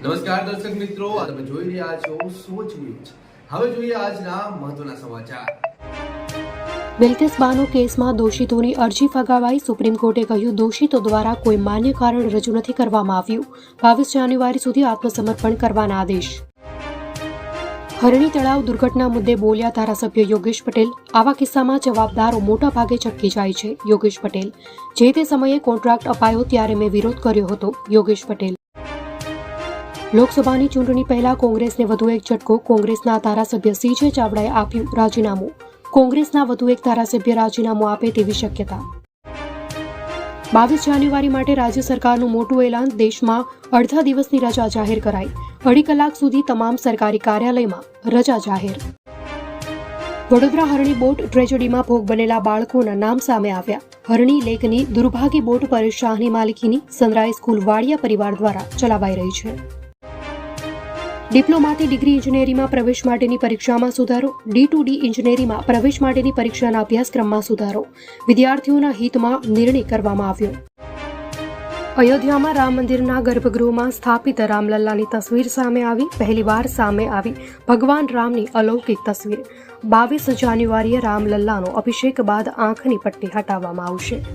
નમસ્કાર દર્શક મિત્રો, તમે જોઈ રહ્યા છો સોચ ન્યૂઝ। હવે જોઈએ આજના મહત્વના સમાચાર। બિલ્કિસ બાનો કેસમાં દોષિતોની અરજી ફગાવાઈ। સુપ્રીમ કોર્ટે કહ્યું દોષિતો દ્વારા કોઈ માન્ય કારણ રજૂ નથી કરવામાં આવ્યું। 22 જાન્યુઆરી સુધી આત્મસમર્પણ કરવાના આદેશ। હરણી તળાવ દુર્ઘટના મુદ્દે બોલ્યા ધારાસભ્ય યોગેશ પટેલ। આવા કિસ્સામાં જવાબદારો મોટા ભાગે છટકી જાય છે। યોગેશ પટેલ, જે તે સમયે કોન્ટ્રાક્ટ અપાયો ત્યારે મેં વિરોધ કર્યો હતો। યોગેશ પટેલ। લોકસભાની ચૂંટણી પહેલા કોંગ્રેસને વધુ એક ઝટકો। કોંગ્રેસના ધારાસભ્ય CJ ચાવડાએ આપ્યું રાજીનામું। કોંગ્રેસના વધુ એક ધારાસભ્ય રાજીનામું આપે તેવી શક્યતા। 22 જાન્યુઆરી માટે રાજ્ય સરકારનું મોટું એલાન। દેશમાં અડધા દિવસની રજા જાહેર કરાઈ। 2.5 કલાક સુધી તમામ સરકારી કાર્યાલયમાં રજા જાહેર। વડોદરા હરણી બોટ ટ્રેજેડીમાં ભોગ બનેલા બાળકોના નામ સામે આવ્યા। હરણી લેકની દુર્ભાગી બોટ પર શાહની માલિકીની સનરાઈઝ સ્કૂલ વાડિયા પરિવાર દ્વારા ચલાવાઈ રહી છે। ડિપ્લોમાથી ડિગ્રી ઇજનેરીમાં પ્રવેશ માટેની પરીક્ષામાં સુધારો। D2D ઇજનેરીમાં પ્રવેશ માટેની પરીક્ષાના અભ્યાસક્રમમાં સુધારો। વિદ્યાર્થીઓના હિતમાં નિર્ણય કરવામાં આવ્યો। અયોધ્યામાં રામ મંદિરના ગર્ભગૃહમાં સ્થાપિત રામલલ્લાની તસવીર સામે આવી। પહેલીવાર સામે આવી ભગવાન રામની અલૌકિક તસવીર। 22 જાન્યુઆરીએ રામલલ્લાનો અભિષેક બાદ આંખની પટ્ટી હટાવવામાં આવશે।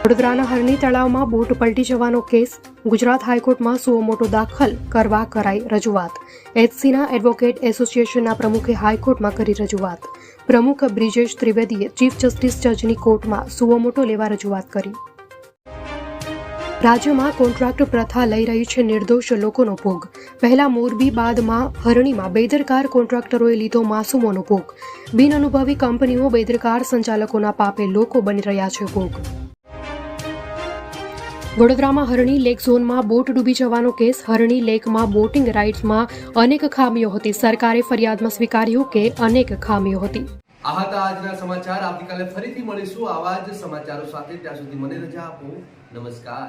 વડોદરાના હરણી તળાવમાં બોટ પલટી જવાનો કેસ। ગુજરાત હાઈકોર્ટમાં સુઓ મોટો દાખલ કરવા કરાઈ રજૂઆત। HCના એડવોકેટ એસોસિએશનના પ્રમુખે હાઈકોર્ટમાં કરી રજૂઆત। પ્રમુખ બ્રિજેશ ત્રિવેદીએ ચીફ જસ્ટિસ જજની કોર્ટમાં સુઓ મોટો લેવા રજૂઆત કરી। રાજ્યમાં કોન્ટ્રાક્ટ પ્રથા લઈ રહી છે નિર્દોષ લોકોનો ભોગ। પહેલા મોરબી, બાદમાં હરણીમાં બેદરકાર કોન્ટ્રાક્ટરોએ લીધો માસૂમોનો ભોગ। બિનઅનુભવી કંપનીઓ બેદરકાર સંચાલકોના પાપે લોકો બની રહ્યા છે ભોગ। વડોદરામાં હરણી લેક ઝોનમાં બોટ ડૂબી જવાનો કેસ। હરણી લેકમાં બોટિંગ રાઇડ્સમાં અનેક ખામીઓ હતી। સરકારે ફરિયાદમાં સ્વીકાર્યું કે અનેક ખામીઓ હતી। આ હતા આજના સમાચાર। આવતીકાલે ફરીથી મળીશું આવા જ સમાચારો સાથે। ત્યાં સુધી મને રજા આપો। નમસ્કાર।